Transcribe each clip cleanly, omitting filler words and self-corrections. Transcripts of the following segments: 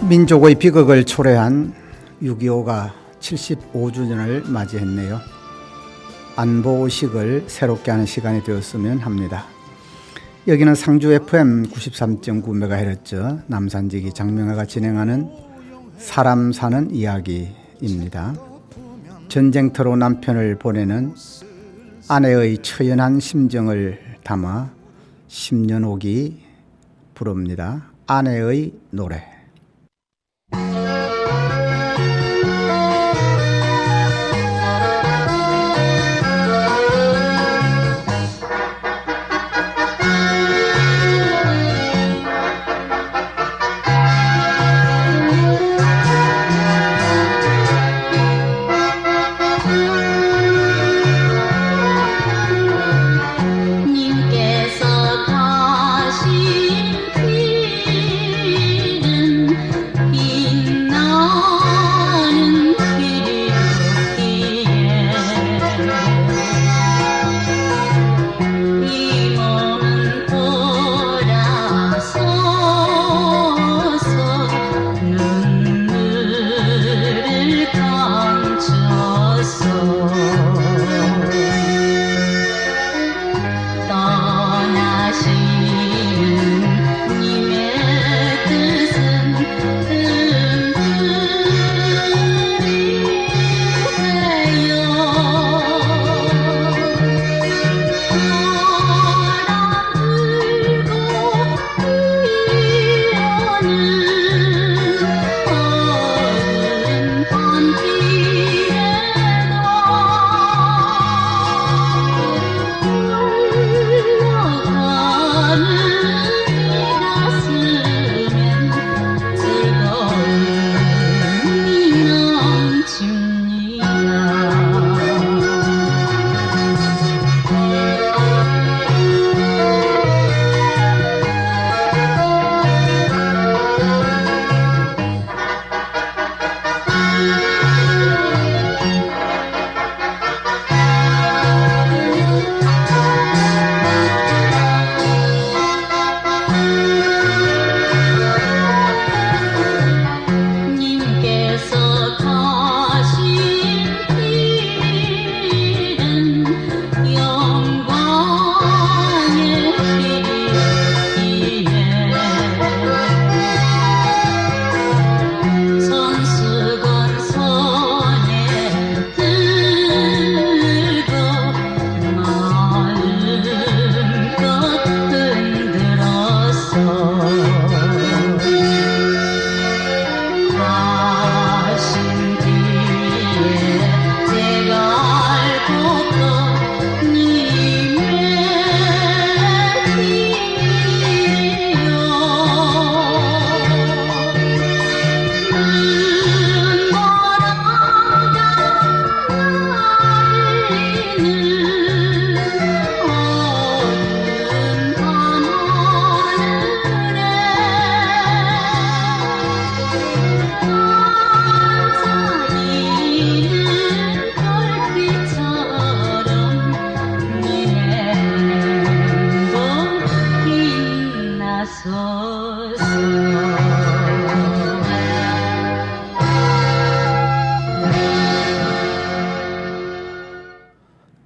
민족의 비극을 초래한 6.25가 75주년을 맞이했네요. 안보의식을 새롭게 하는 시간이 되었으면 합니다. 여기는 상주 FM 93.9MHz 남산지기 장명아가 진행하는 사람 사는 이야기입니다. 전쟁터로 남편을 보내는 아내의 처연한 심정을 담아 10년 오기 부릅니다. 아내의 노래.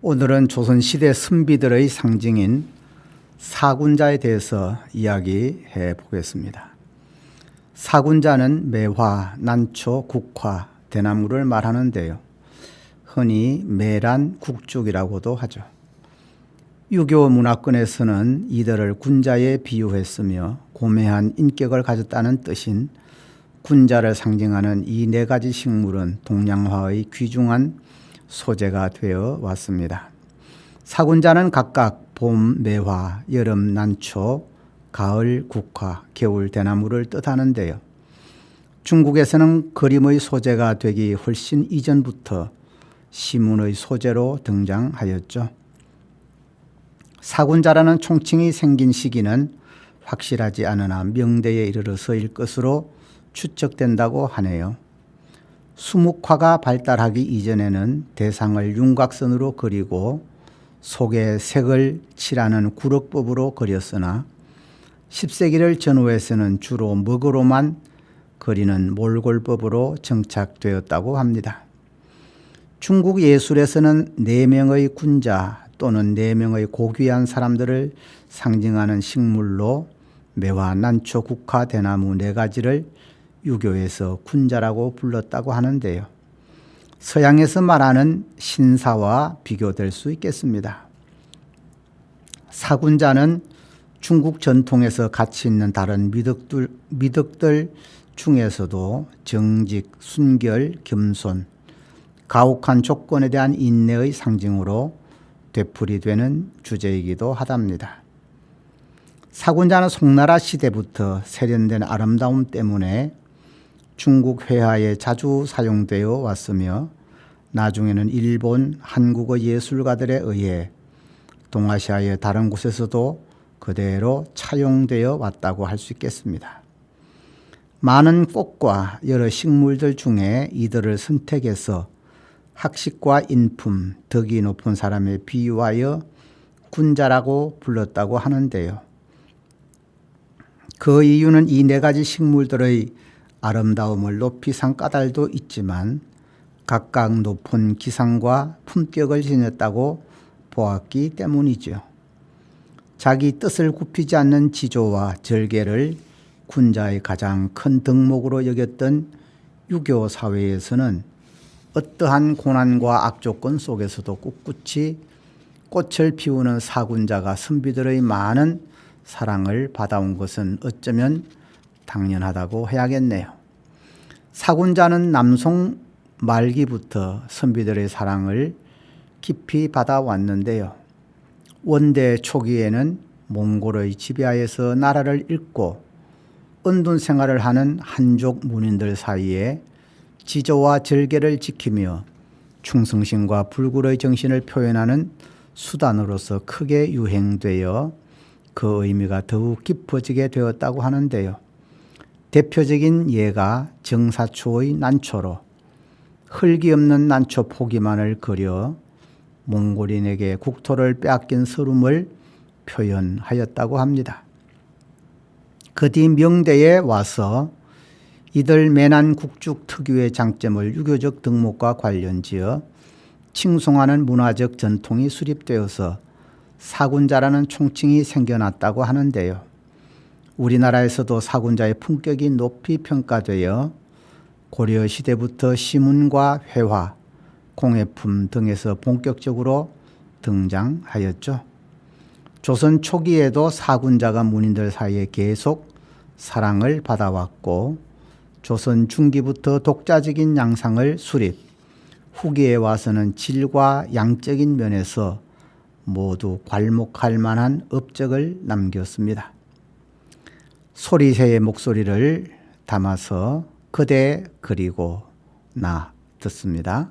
오늘은 조선시대 선비들의 상징인 사군자에 대해서 이야기해 보겠습니다. 사군자는 매화, 난초, 국화, 대나무를 말하는데요. 흔히 매란, 국죽이라고도 하죠. 유교 문화권에서는 이들을 군자에 비유했으며 고매한 인격을 가졌다는 뜻인 군자를 상징하는 이 네 가지 식물은 동양화의 귀중한 소재가 되어 왔습니다. 사군자는 각각 봄 매화, 여름 난초, 가을 국화, 겨울 대나무를 뜻하는데요. 중국에서는 그림의 소재가 되기 훨씬 이전부터 시문의 소재로 등장하였죠. 사군자라는 총칭이 생긴 시기는 확실하지 않으나 명대에 이르러서일 것으로 추측된다고 하네요. 수묵화가 발달하기 이전에는 대상을 윤곽선으로 그리고 속에 색을 칠하는 구력법으로 그렸으나 10세기를 전후해서는 주로 먹으로만 그리는 몰골법으로 정착되었다고 합니다. 중국 예술에서는 4명의 군자 또는 4명의 고귀한 사람들을 상징하는 식물로 매화, 난초, 국화, 대나무 4가지를 유교에서 군자라고 불렀다고 하는데요. 서양에서 말하는 신사와 비교될 수 있겠습니다. 사군자는 중국 전통에서 가치 있는 다른 미덕들 중에서도 정직, 순결, 겸손, 가혹한 조건에 대한 인내의 상징으로 되풀이되는 주제이기도 하답니다. 사군자는 송나라 시대부터 세련된 아름다움 때문에 중국 회화에 자주 사용되어 왔으며 나중에는 일본, 한국어 예술가들에 의해 동아시아의 다른 곳에서도 그대로 차용되어 왔다고 할 수 있겠습니다. 많은 꽃과 여러 식물들 중에 이들을 선택해서 학식과 인품, 덕이 높은 사람에 비유하여 군자라고 불렀다고 하는데요. 그 이유는 이 4가지 식물들의 아름다움을 높이 산 까닭도 있지만 각각 높은 기상과 품격을 지녔다고 보았기 때문이죠. 자기 뜻을 굽히지 않는 지조와 절개를 군자의 가장 큰 덕목으로 여겼던 유교 사회에서는 어떠한 고난과 악조건 속에서도 꿋꿋이 꽃을 피우는 사군자가 선비들의 많은 사랑을 받아온 것은 어쩌면 당연하다고 해야겠네요. 사군자는 남송 말기부터 선비들의 사랑을 깊이 받아왔는데요. 원대 초기에는 몽골의 지배하에서 나라를 잃고 은둔 생활을 하는 한족 문인들 사이에 지조와 절개를 지키며 충성심과 불굴의 정신을 표현하는 수단으로서 크게 유행되어 그 의미가 더욱 깊어지게 되었다고 하는데요. 대표적인 예가 정사초의 난초로 흙이 없는 난초 포기만을 그려 몽골인에게 국토를 빼앗긴 서름을 표현하였다고 합니다. 그 뒤 명대에 와서 이들 매난 국죽 특유의 장점을 유교적 덕목과 관련지어 칭송하는 문화적 전통이 수립되어서 사군자라는 총칭이 생겨났다고 하는데요. 우리나라에서도 사군자의 품격이 높이 평가되어 고려시대부터 시문과 회화, 공예품 등에서 본격적으로 등장하였죠. 조선 초기에도 사군자가 문인들 사이에 계속 사랑을 받아왔고 조선 중기부터 독자적인 양상을 수립, 후기에 와서는 질과 양적인 면에서 모두 괄목할 만한 업적을 남겼습니다. 소리새의 목소리를 담아서 그대 그리고 나 듣습니다.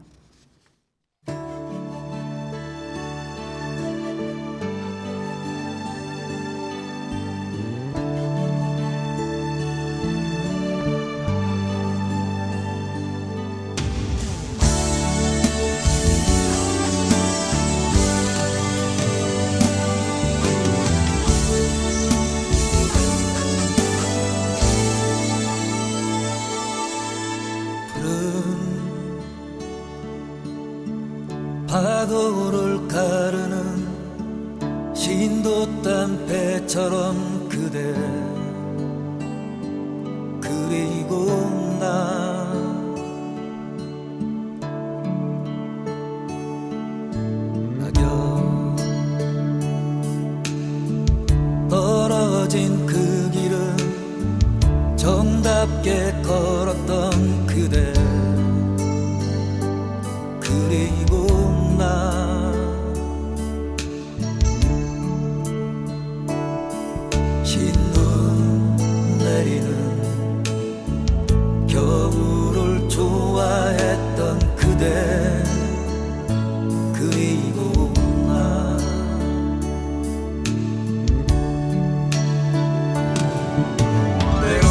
파도를 가르는 신도딴 배처럼 그대 그리고 나 낙엽 떨어진 그 길은 정답게 걸었던 그대 그리고 신눈 내리는 겨울을 좋아했던 그대 그리고 나 때론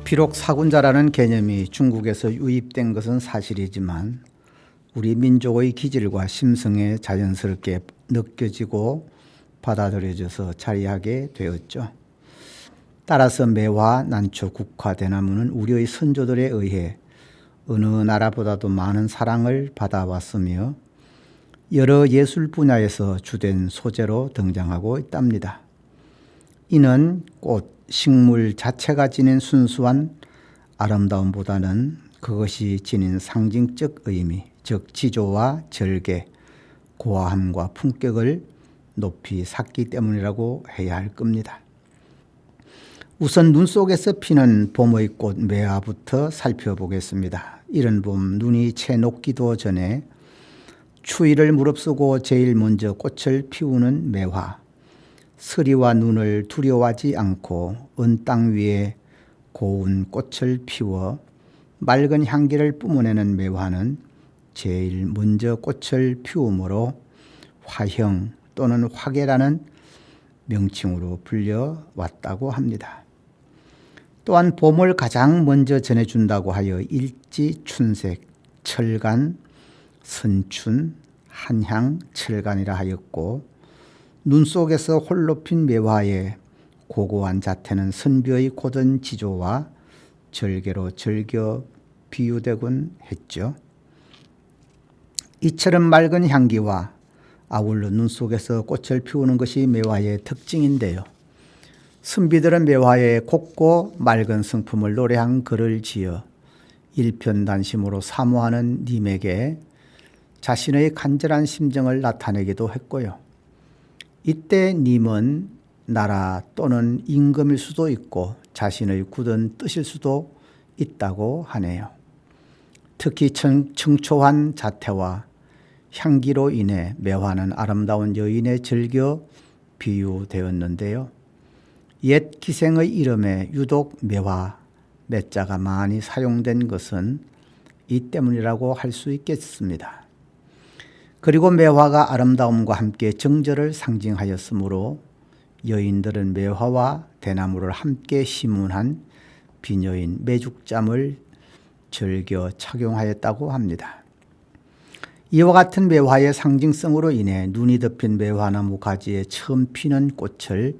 비록 사군자라는 개념이 중국에서 유입된 것은 사실이지만 우리 민족의 기질과 심성에 자연스럽게 느껴지고 받아들여져서 자리하게 되었죠. 따라서 매화, 난초, 국화, 대나무는 우리의 선조들에 의해 어느 나라보다도 많은 사랑을 받아왔으며 여러 예술 분야에서 주된 소재로 등장하고 있답니다. 이는 꽃, 식물 자체가 지닌 순수한 아름다움보다는 그것이 지닌 상징적 의미, 즉 지조와 절개, 고화함과 품격을 높이 샀기 때문이라고 해야 할 겁니다. 우선 눈 속에서 피는 봄의 꽃 매화부터 살펴보겠습니다. 이른 봄 눈이 채 녹기도 전에 추위를 무릅쓰고 제일 먼저 꽃을 피우는 매화. 서리와 눈을 두려워하지 않고 언 땅 위에 고운 꽃을 피워 맑은 향기를 뿜어내는 매화는 제일 먼저 꽃을 피우므로 화형 또는 화계라는 명칭으로 불려왔다고 합니다. 또한 봄을 가장 먼저 전해준다고 하여 일지, 춘색, 철간, 선춘, 한향, 철간이라 하였고 눈 속에서 홀로 핀 매화의 고고한 자태는 선비의 고든 지조와 절개로 절겨 비유되곤 했죠. 이처럼 맑은 향기와 아울러 눈 속에서 꽃을 피우는 것이 매화의 특징인데요. 선비들은 매화의 곱고 맑은 성품을 노래한 글을 지어 일편단심으로 사모하는 님에게 자신의 간절한 심정을 나타내기도 했고요. 이때 님은 나라 또는 임금일 수도 있고 자신의 굳은 뜻일 수도 있다고 하네요. 특히 청초한 자태와 향기로 인해 매화는 아름다운 여인의 절겨 비유되었는데요. 옛 기생의 이름에 유독 매화, 매자가 많이 사용된 것은 이 때문이라고 할 수 있겠습니다. 그리고 매화가 아름다움과 함께 정절을 상징하였으므로 여인들은 매화와 대나무를 함께 심은한 비녀인 매죽잠을 즐겨 착용하였다고 합니다. 이와 같은 매화의 상징성으로 인해 눈이 덮인 매화나무 가지에 처음 피는 꽃을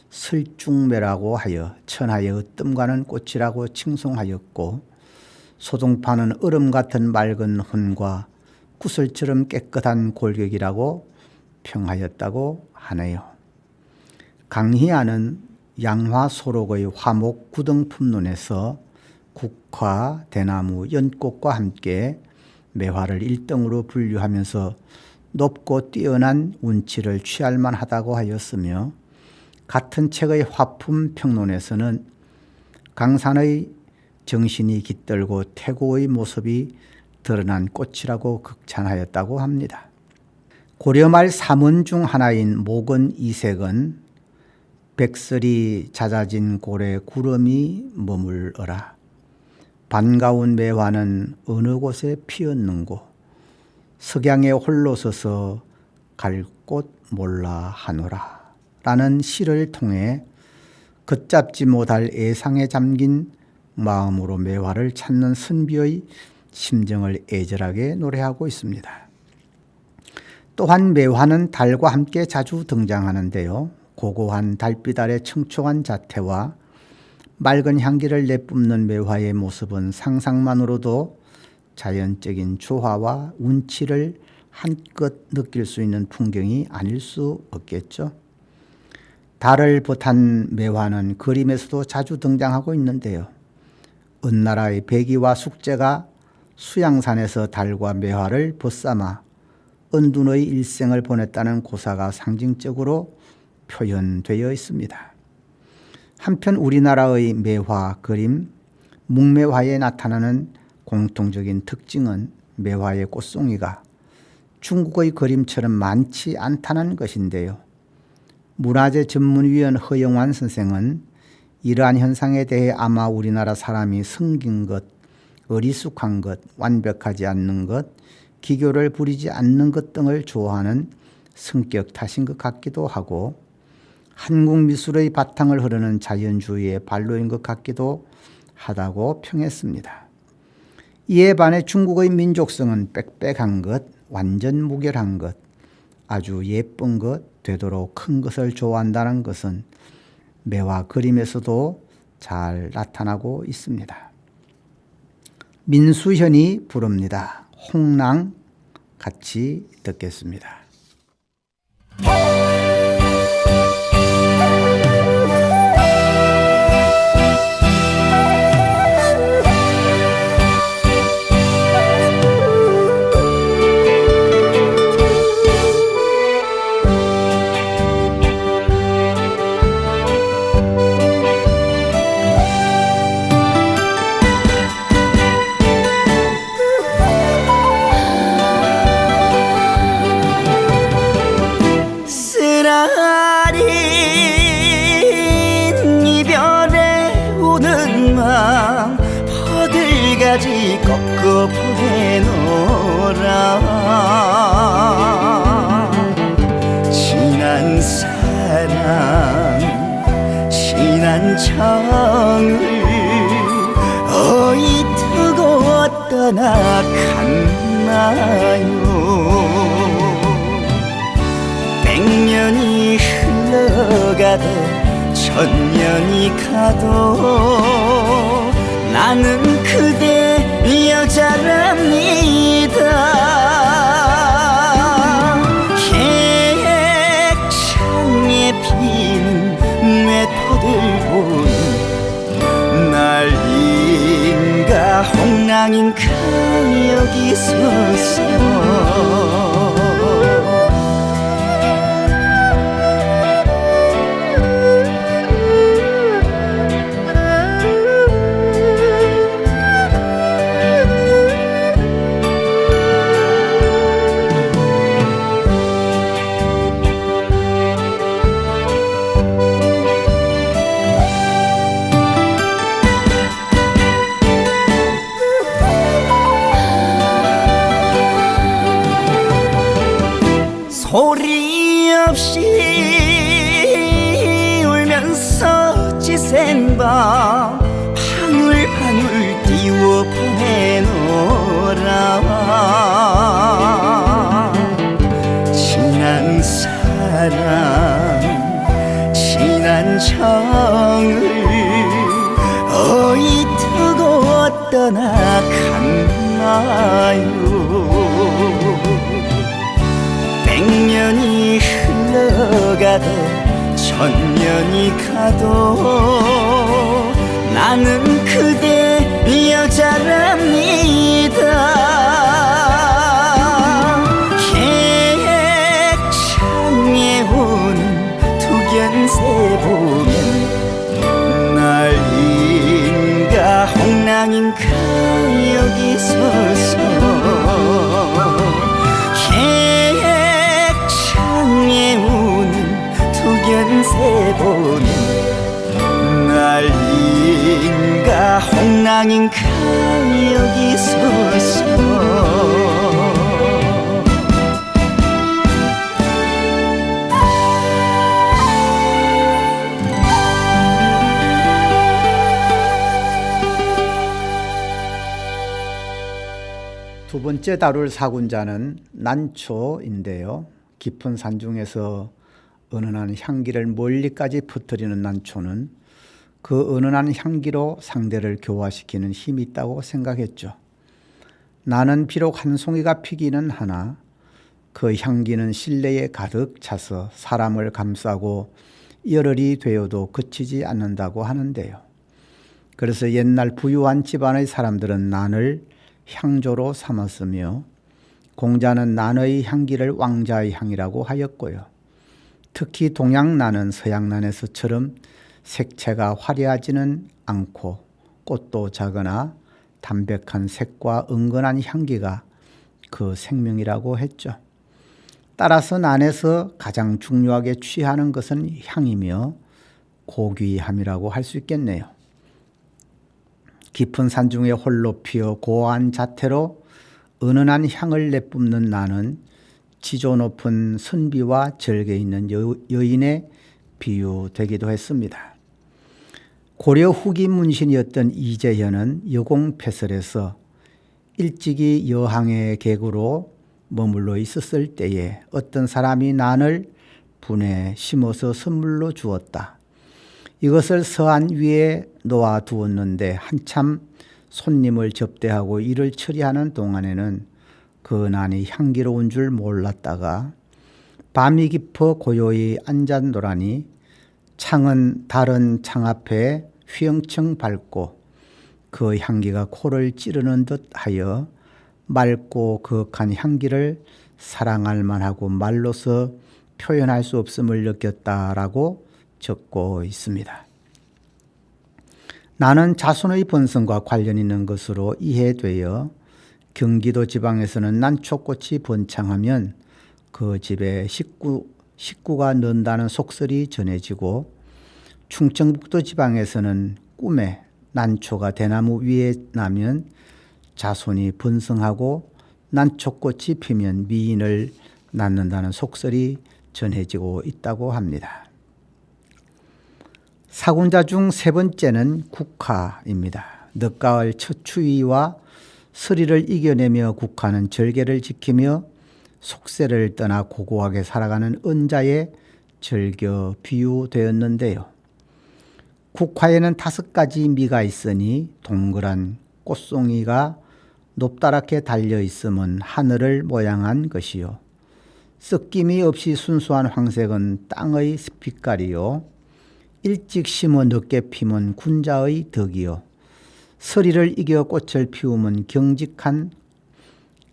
설중매라고 하여 천하의 으뜸가는 꽃이라고 칭송하였고 소동파는 얼음 같은 맑은 혼과 구슬처럼 깨끗한 골격이라고 평하였다고 하네요. 강희안은 양화소록의 화목 구등품론에서 국화, 대나무, 연꽃과 함께 매화를 1등으로 분류하면서 높고 뛰어난 운치를 취할 만하다고 하였으며 같은 책의 화품 평론에서는 강산의 정신이 깃들고 태고의 모습이 드러난 꽃이라고 극찬하였다고 합니다. 고려 말 삼원 중 하나인 목은 이색은 백설이 잦아진 고래 구름이 머물어라. 반가운 매화는 어느 곳에 피었는고 석양에 홀로 서서 갈 곳 몰라 하노라 라는 시를 통해 걷잡지 못할 애상에 잠긴 마음으로 매화를 찾는 선비의 심정을 애절하게 노래하고 있습니다. 또한 매화는 달과 함께 자주 등장하는데요. 고고한 달빛 아래 청초한 자태와 맑은 향기를 내뿜는 매화의 모습은 상상만으로도 자연적인 조화와 운치를 한껏 느낄 수 있는 풍경이 아닐 수 없겠죠. 달을 보탄 매화는 그림에서도 자주 등장하고 있는데요. 은나라의 백이와 숙제가 수양산에서 달과 매화를 벗삼아 은둔의 일생을 보냈다는 고사가 상징적으로 표현되어 있습니다. 한편 우리나라의 매화 그림, 묵매화에 나타나는 공통적인 특징은 매화의 꽃송이가 중국의 그림처럼 많지 않다는 것인데요. 문화재전문위원 허영환 선생은 이러한 현상에 대해 아마 우리나라 사람이 성긴 것, 어리숙한 것, 완벽하지 않는 것, 기교를 부리지 않는 것 등을 좋아하는 성격 탓인 것 같기도 하고 한국 미술의 바탕을 흐르는 자연주의의 발로인 것 같기도 하다고 평했습니다. 이에 반해 중국의 민족성은 빽빽한 것, 완전 무결한 것, 아주 예쁜 것, 되도록 큰 것을 좋아한다는 것은 매화 그림에서도 잘 나타나고 있습니다. 민수현이 부릅니다. 홍랑 같이 듣겠습니다. 쓰라린 이별에 우는 맘 버들가지 꺾어 보내노라. 지난 사랑 지난 정을 어이트고 떠나갔나요. 100년이 흘러가도 1000년이 가도 나는 그대 여자랍니다. 계획창에 피는 외토들 보는 날인가 홍랑인가 여기 서서 소리 없이 울면서 지샌 밤 방울방울 띄워 보내노라. 지난 사랑 지난 정을 어이트고 떠나갔나요. 100년이 흘러가도 1000년이 가도 나는 그대 여자랍니다. 계획창에 오는 투견새 보면 날인가 홍랑인가 여기 서서 계획창에 우는 투견새 보는 날인가 홍랑인가 여기 서서 두 번째 다룰 사군자는 난초인데요. 깊은 산중에서 은은한 향기를 멀리까지 퍼뜨리는 난초는 그 은은한 향기로 상대를 교화시키는 힘이 있다고 생각했죠. 나는 비록 한 송이가 피기는 하나 그 향기는 실내에 가득 차서 사람을 감싸고 열흘이 되어도 그치지 않는다고 하는데요. 그래서 옛날 부유한 집안의 사람들은 난을 향조로 삼았으며 공자는 난의 향기를 왕자의 향이라고 하였고요. 특히 동양난은 서양난에서처럼 색채가 화려하지는 않고 꽃도 작으나 담백한 색과 은근한 향기가 그 생명이라고 했죠. 따라서 난에서 가장 중요하게 취하는 것은 향이며 고귀함이라고 할 수 있겠네요. 깊은 산중에 홀로 피어 고한 자태로 은은한 향을 내뿜는 난은 지조 높은 선비와 절개 있는 여인에 비유되기도 했습니다. 고려 후기 문신이었던 이재현은 여공패설에서 일찍이 여항의 객으로 머물러 있었을 때에 어떤 사람이 난을 분에 심어서 선물로 주었다. 이것을 서안 위에 놓아 두었는데 한참 손님을 접대하고 일을 처리하는 동안에는 그 난이 향기로운 줄 몰랐다가 밤이 깊어 고요히 앉았노라니 창은 다른 창 앞에 휘영청 밝고 그 향기가 코를 찌르는 듯 하여 맑고 거룩한 향기를 사랑할 만하고 말로서 표현할 수 없음을 느꼈다라고 적고 있습니다. 나는 자손의 번성과 관련 있는 것으로 이해되어 경기도 지방에서는 난초꽃이 번창하면 그 집에 식구가 는다는 속설이 전해지고 충청북도 지방에서는 꿈에 난초가 대나무 위에 나면 자손이 번성하고 난초꽃이 피면 미인을 낳는다는 속설이 전해지고 있다고 합니다. 사군자 중 세 번째는 국화입니다. 늦가을 첫 추위와 서리를 이겨내며 국화는 절개를 지키며 속세를 떠나 고고하게 살아가는 은자에 절겨 비유되었는데요. 국화에는 5가지 미가 있으니 동그란 꽃송이가 높다랗게 달려 있음은 하늘을 모양한 것이요. 섞임이 없이 순수한 황색은 땅의 빛깔이요. 일찍 심어 늦게 피면 군자의 덕이요. 서리를 이겨 꽃을 피우면 경직한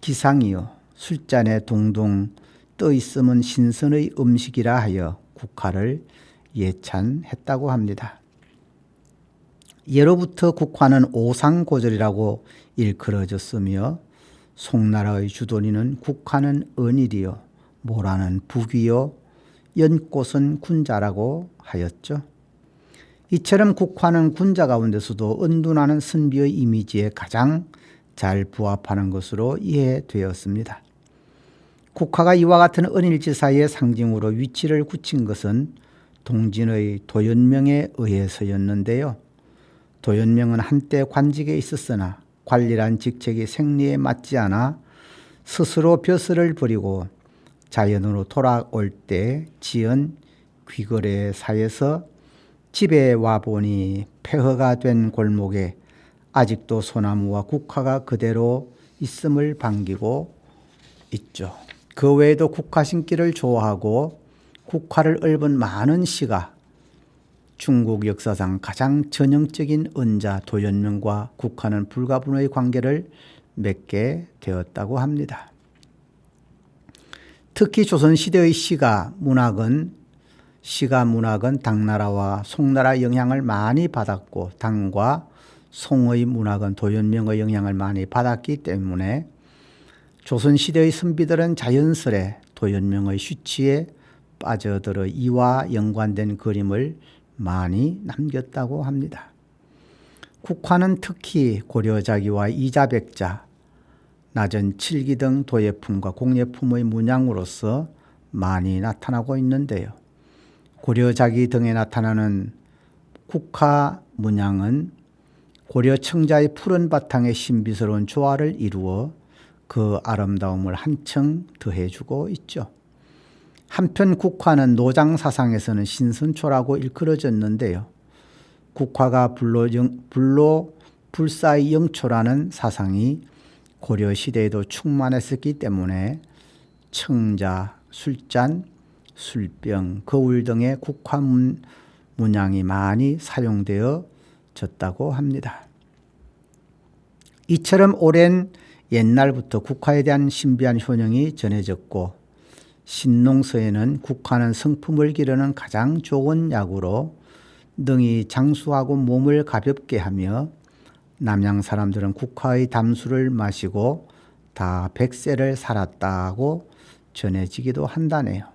기상이요. 술잔에 동동 떠 있으면 신선의 음식이라 하여 국화를 예찬했다고 합니다. 예로부터 국화는 오상고절이라고 일컬어졌으며 송나라의 주도리는 국화는 은일이요 모라는 북이요 연꽃은 군자라고 하였죠. 이처럼 국화는 군자 가운데서도 은둔하는 선비의 이미지에 가장 잘 부합하는 것으로 이해되었습니다. 국화가 이와 같은 은일지사의 상징으로 위치를 굳힌 것은 동진의 도연명에 의해서였는데요. 도연명은 한때 관직에 있었으나 관리란 직책이 생리에 맞지 않아 스스로 벼슬을 버리고 자연으로 돌아올 때 지은 귀거래 사에서 집에 와보니 폐허가 된 골목에 아직도 소나무와 국화가 그대로 있음을 반기고 있죠. 그 외에도 국화 심기를 좋아하고 국화를 읊은 많은 시가 중국 역사상 가장 전형적인 은자 도연명과 국화는 불가분의 관계를 맺게 되었다고 합니다. 특히 조선시대의 시가 문학은 당나라와 송나라 영향을 많이 받았고 당과 송의 문학은 도연명의 영향을 많이 받았기 때문에 조선시대의 선비들은 자연스레 도연명의 쉬치에 빠져들어 이와 연관된 그림을 많이 남겼다고 합니다. 국화는 특히 고려자기와 이자백자, 낮은 칠기 등 도예품과 공예품의 문양으로서 많이 나타나고 있는데요. 고려자기 등에 나타나는 국화 문양은 고려 청자의 푸른 바탕에 신비스러운 조화를 이루어 그 아름다움을 한층 더해주고 있죠. 한편 국화는 노장 사상에서는 신선초라고 일컬어졌는데요. 국화가 불로 불사의 영초라는 사상이 고려 시대에도 충만했었기 때문에 청자, 술잔, 술병, 거울 등의 국화 문양이 많이 사용되어졌다고 합니다. 이처럼 오랜 옛날부터 국화에 대한 신비한 효능이 전해졌고 신농서에는 국화는 성품을 기르는 가장 좋은 약으로 능히 장수하고 몸을 가볍게 하며 남양 사람들은 국화의 담수를 마시고 다 100세를 살았다고 전해지기도 한다네요.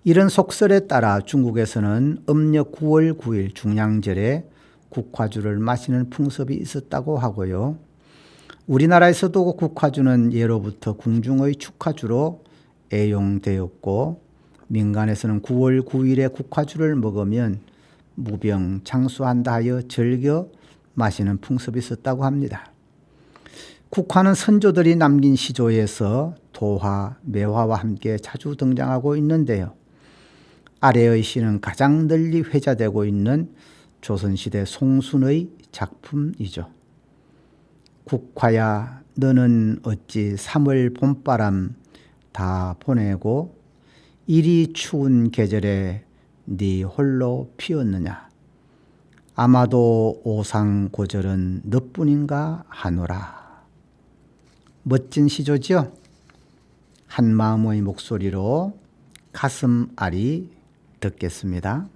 이런 속설에 따라 중국에서는 음력 9월 9일 중량절에 국화주를 마시는 풍습이 있었다고 하고요. 우리나라에서도 국화주는 예로부터 궁중의 축하주로 애용되었고 민간에서는 9월 9일에 국화주를 먹으면 무병 장수한다 하여 즐겨 마시는 풍습이 있었다고 합니다. 국화는 선조들이 남긴 시조에서 도화, 매화와 함께 자주 등장하고 있는데요. 아래의 시는 가장 널리 회자되고 있는 조선시대 송순의 작품이죠. 국화야 너는 어찌 3월 봄바람 다 보내고 이리 추운 계절에 네 홀로 피었느냐. 아마도 오상고절은 너뿐인가 하노라. 멋진 시조죠. 한마음의 목소리로 가슴 아리 듣겠습니다.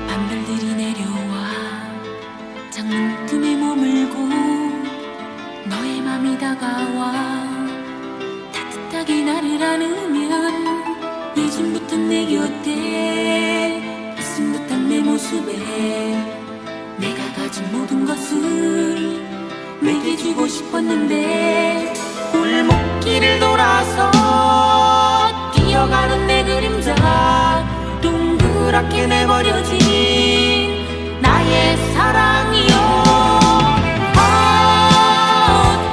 밤별들이 내려와 창문 틈에 머물고 너의 맘이 다가와 따뜻하게 나를 안으면 예전부터 내 곁에 있은 듯한 내 모습에 내가 가진 모든 것을 내게 주고 싶었는데 골목길을 돌아서 뛰어가는 내 그림자 동그랗게 내버려진 나의 사랑이여.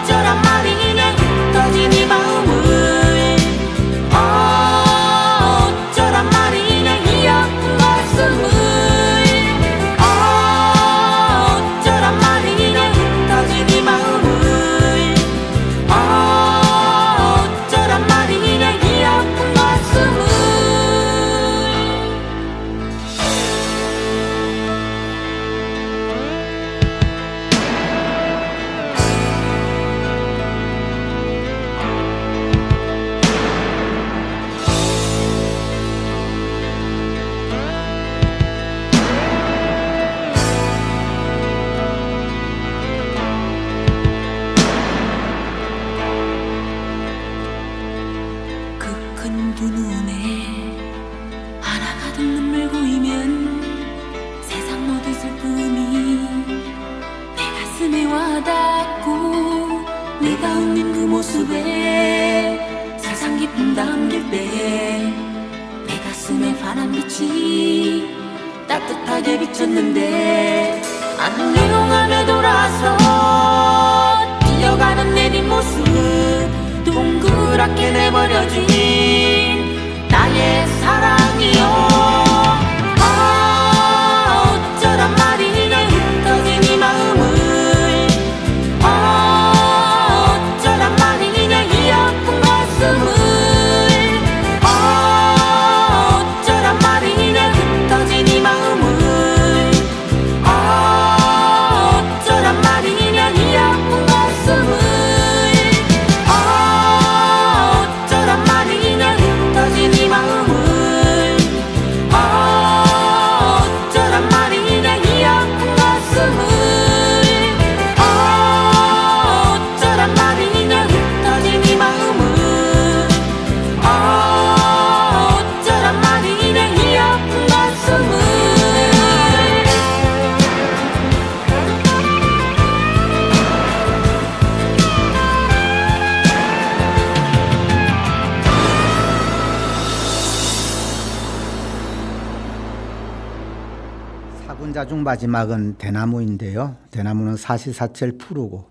어쩌란 말이냐 흩어진 이 마음을. 어쩌란 말이냐 이 아픈 가슴을. 어쩌란 말이냐 흩어진 이 마음을. 어쩌란 말이냐 이 아픈 가슴을. 그 큰 두 눈에 하나가득 눈물 고이면 세상 모든 슬픔이 내 가슴에 와닿고 내가 웃는 그 모습에 세상 기쁨 담길 때 내 가슴에 환한 빛이 따뜻하게 비쳤는데 안녕하며 돌아서 뛰어가는 내 뒷모습 동그랗게 내버려진 나의 사랑이여. 어쩌란 말이냐 흩어진 이 마음을. 어쩌란 말이냐 이 아픈 가슴을. 어쩌란 말이냐 흩어진 이 마음을. 어쩌란 말이냐 이 아픈 가슴을. 어쩌란 말이냐 흩어진 이 마음을. 어쩌란 말이냐 이 아픈 가슴을. 어쩌란 말이냐 흩어진 이 마음을. 어쩌란 말이냐 이 아픈 가슴을. 사군자 중 마지막은 대나무인데요. 대나무는 사시사철 푸르고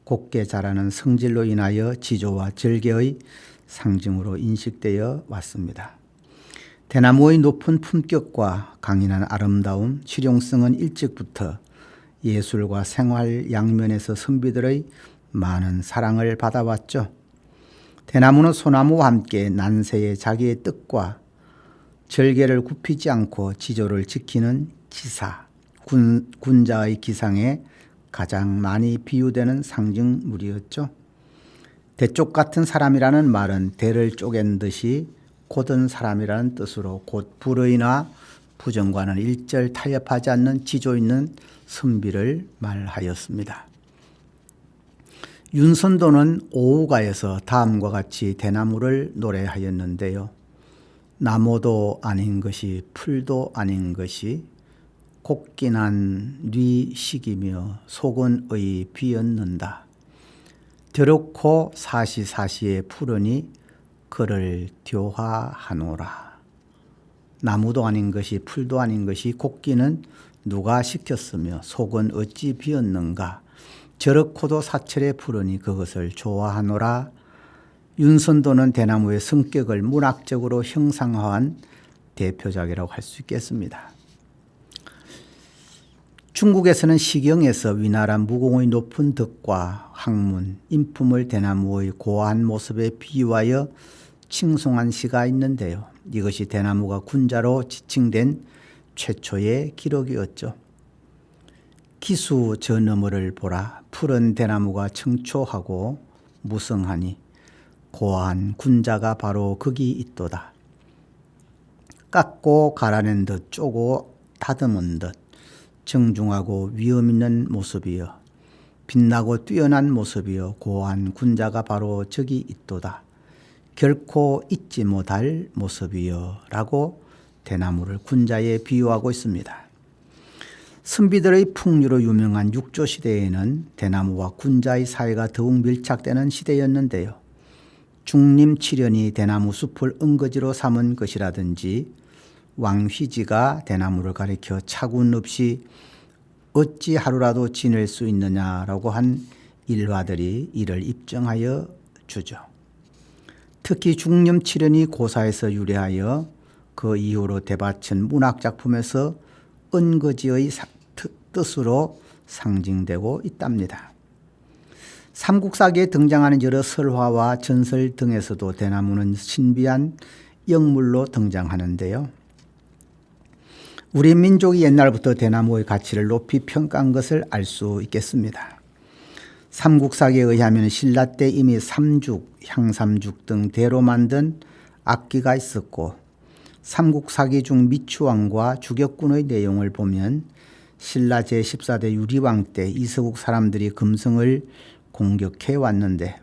곱게 자라는 성질로 인하여 지조와 절개의 상징으로 인식되어 왔습니다. 대나무의 높은 품격과 강인한 아름다움, 실용성은 일찍부터 예술과 생활 양면에서 선비들의 많은 사랑을 받아왔죠. 대나무는 소나무와 함께 난세에 자기의 뜻과 절개를 굽히지 않고 지조를 지키는 기사, 군자의 기상에 가장 많이 비유되는 상징물이었죠. 대쪽 같은 사람이라는 말은 대를 쪼갠 듯이 곧은 사람이라는 뜻으로 곧 불의나 부정과는 일절 타협하지 않는 지조 있는 선비를 말하였습니다. 윤선도는 오후가에서 다음과 같이 대나무를 노래하였는데요. 나무도 아닌 것이 풀도 아닌 것이 곡기난 뉘 시기며 속은 의 비었는다. 더럽고 사시사시에 푸르니 그를 교화하노라. 나무도 아닌 것이 풀도 아닌 것이 곡기는 누가 시켰으며 속은 어찌 비었는가. 저렇고도 사철에 푸르니 그것을 좋아하노라. 윤선도는 대나무의 성격을 문학적으로 형상화한 대표작이라고 할 수 있겠습니다. 중국에서는 시경에서 위나라 무공의 높은 덕과 학문, 인품을 대나무의 고아한 모습에 비유하여 칭송한 시가 있는데요. 이것이 대나무가 군자로 지칭된 최초의 기록이었죠. 기수 저 너머를 보라. 푸른 대나무가 청초하고 무성하니 고아한 군자가 바로 거기 있도다. 깎고 갈아낸 듯 쪼고 다듬은 듯 정중하고 위험 있는 모습이여 빛나고 뛰어난 모습이여 고아한 군자가 바로 저기 있도다. 결코 잊지 못할 모습이여 라고 대나무를 군자에 비유하고 있습니다. 선비들의 풍류로 유명한 육조시대에는 대나무와 군자의 사이가 더욱 밀착되는 시대였는데요. 중림칠연이 대나무 숲을 은거지로 삼은 것이라든지 왕휘지가 대나무를 가리켜 차군 없이 어찌 하루라도 지낼 수 있느냐라고 한 일화들이 이를 입증하여 주죠. 특히 중림칠연이 고사에서 유래하여 그 이후로 대받친 문학작품에서 은거지의 뜻으로 상징되고 있답니다. 삼국사기에 등장하는 여러 설화와 전설 등에서도 대나무는 신비한 영물로 등장하는데요. 우리 민족이 옛날부터 대나무의 가치를 높이 평가한 것을 알 수 있겠습니다. 삼국사기에 의하면 신라 때 이미 삼죽, 향삼죽 등 대로 만든 악기가 있었고 삼국사기 중 미추왕과 주격군의 내용을 보면 신라 제14대 유리왕 때 이서국 사람들이 금성을 공격해 왔는데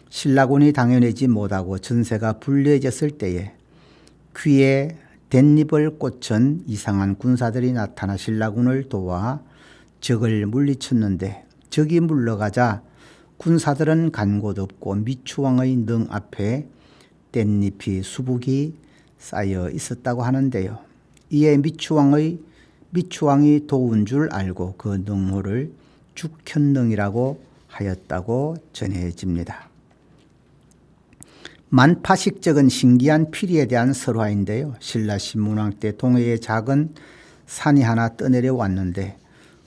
신라군이 당해내지 못하고 전세가 불리해졌을 때에 귀에 댄잎을 꽂은 이상한 군사들이 나타나 신라군을 도와 적을 물리쳤는데 적이 물러가자 군사들은 간 곳 없고 미추왕의 능 앞에 댄잎이 수북이 쌓여 있었다고 하는데요. 이에 미추왕이 도운 줄 알고 그 능호를 죽현능이라고 하였다고 전해집니다. 만파식적은 신기한 피리에 대한 설화인데요. 신라 신문왕 때 동해에 작은 산이 하나 떠내려 왔는데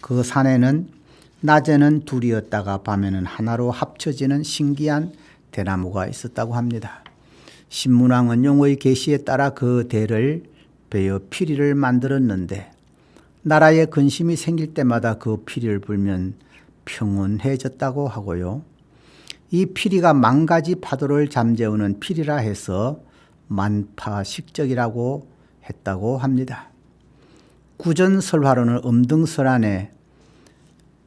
그 산에는 낮에는 둘이었다가 밤에는 하나로 합쳐지는 신기한 대나무가 있었다고 합니다. 신문왕은 용의 계시에 따라 그 대를 베어 피리를 만들었는데 나라에 근심이 생길 때마다 그 피리를 불면 평온해졌다고 하고요. 이 피리가 만가지 파도를 잠재우는 피리라 해서 만파식적이라고 했다고 합니다. 구전설화로는 엄등설안에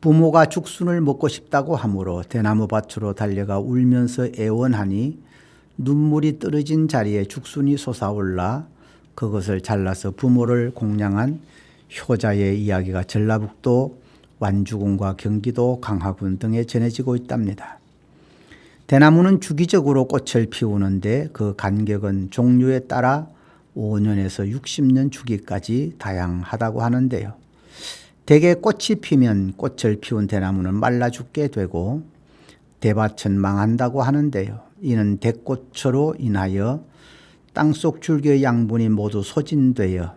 부모가 죽순을 먹고 싶다고 하므로 대나무 밭으로 달려가 울면서 애원하니 눈물이 떨어진 자리에 죽순이 솟아올라 그것을 잘라서 부모를 공양한 효자의 이야기가 전라북도 완주군과 경기도 강화군 등에 전해지고 있답니다. 대나무는 주기적으로 꽃을 피우는데 그 간격은 종류에 따라 5년에서 60년 주기까지 다양하다고 하는데요. 대개 꽃이 피면 꽃을 피운 대나무는 말라 죽게 되고 대밭은 망한다고 하는데요. 이는 대꽃으로 인하여 땅속 줄기의 양분이 모두 소진되어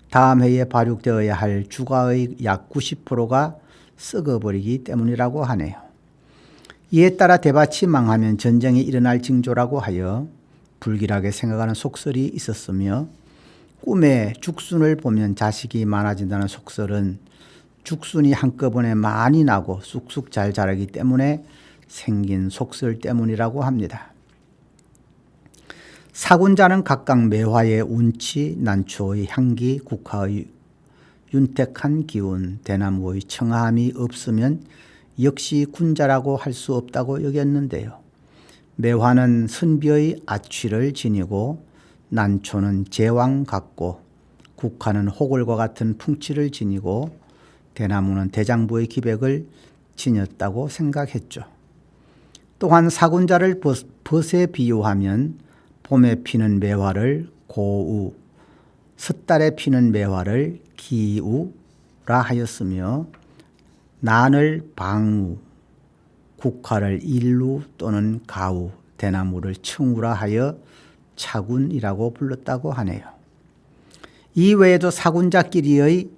다음 해에 발육되어야 할 주가의 약 90%가 썩어버리기 때문이라고 하네요. 이에 따라 대밭이 망하면 전쟁이 일어날 징조라고 하여 불길하게 생각하는 속설이 있었으며 꿈에 죽순을 보면 자식이 많아진다는 속설은 죽순이 한꺼번에 많이 나고 쑥쑥 잘 자라기 때문에 생긴 속설 때문이라고 합니다. 사군자는 각각 매화의 운치, 난초의 향기, 국화의 윤택한 기운, 대나무의 청아함이 없으면 역시 군자라고 할 수 없다고 여겼는데요. 매화는 선비의 아취를 지니고 난초는 제왕 같고 국화는 호걸과 같은 풍치를 지니고 대나무는 대장부의 기백을 지녔다고 생각했죠. 또한 사군자를 벗에 비유하면 봄에 피는 매화를 고우, 섣달에 피는 매화를 기우라 하였으며 난을 방우, 국화를 일루 또는 가우, 대나무를 청우라 하여 차군이라고 불렀다고 하네요. 이 외에도 사군자끼리의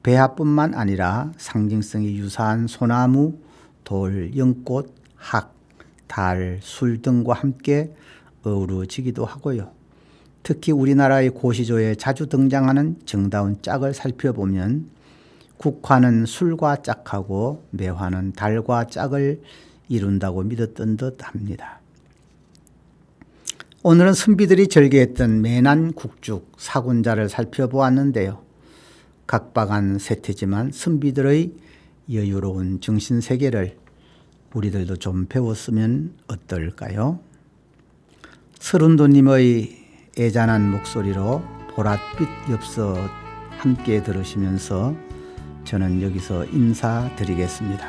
배합뿐만 아니라 상징성이 유사한 소나무, 돌, 연꽃, 학, 달, 술 등과 함께 어우러지기도 하고요. 특히 우리나라의 고시조에 자주 등장하는 정다운 짝을 살펴보면 국화는 술과 짝하고 매화는 달과 짝을 이룬다고 믿었던 듯 합니다. 오늘은 선비들이 절개했던 매난 국죽 사군자를 살펴보았는데요. 각박한 세태지만 선비들의 여유로운 정신세계를 우리들도 좀 배웠으면 어떨까요? 서른도님의 애잔한 목소리로 보랏빛 엽서 함께 들으시면서 저는 여기서 인사드리겠습니다.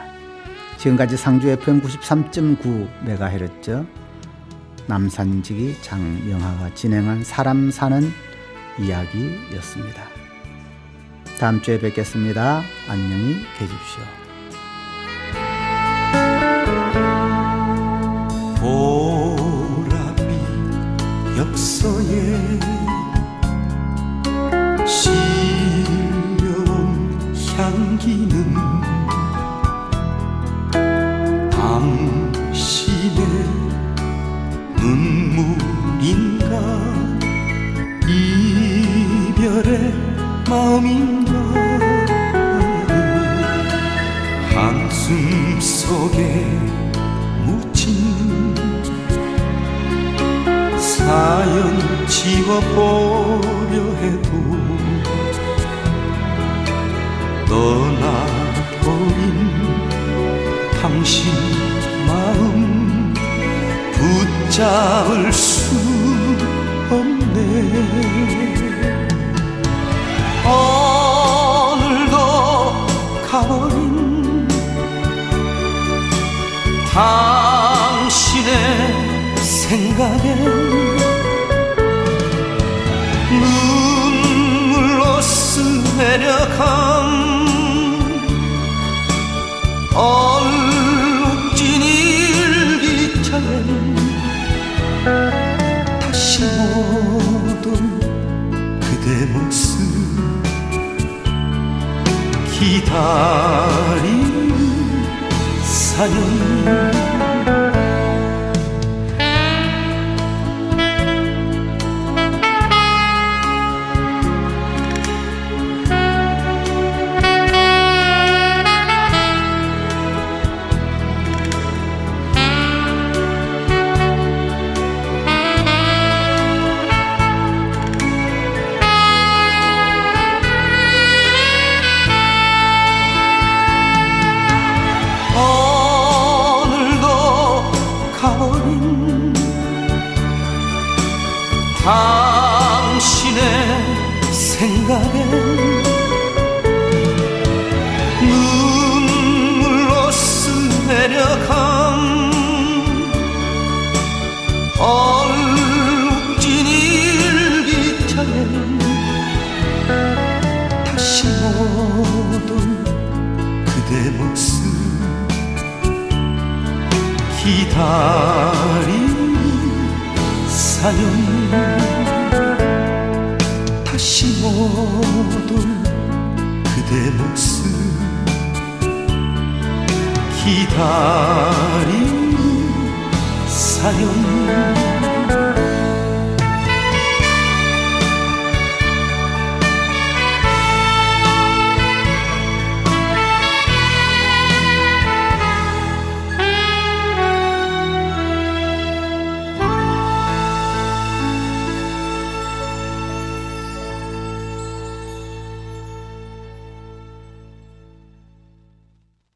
지금까지 상주 FM 93.9MHz 남산지기 장명하가 진행한 사람 사는 이야기였습니다. 다음 주에 뵙겠습니다. 안녕히 계십시오. 보랏빛 엽서에 실려온 향기는 당신의 눈물인가 이별의 마음인가 한숨 속에 묻힌 사연 지워보려 해도 떠나버린 당신 마음 붙잡을 수 없네. 오늘도 가버린 당신의 생각에 눈물로 스며려간 얼룩진 일기장에 다시 못 온 그대 모습 기다리는 사연 당신의 생각에 눈물로 스며려간 얼룩진 일기장에 다시 못 온 그대 모습 기다리는 사연 다시 못 올 그대 모습 기다리는 사연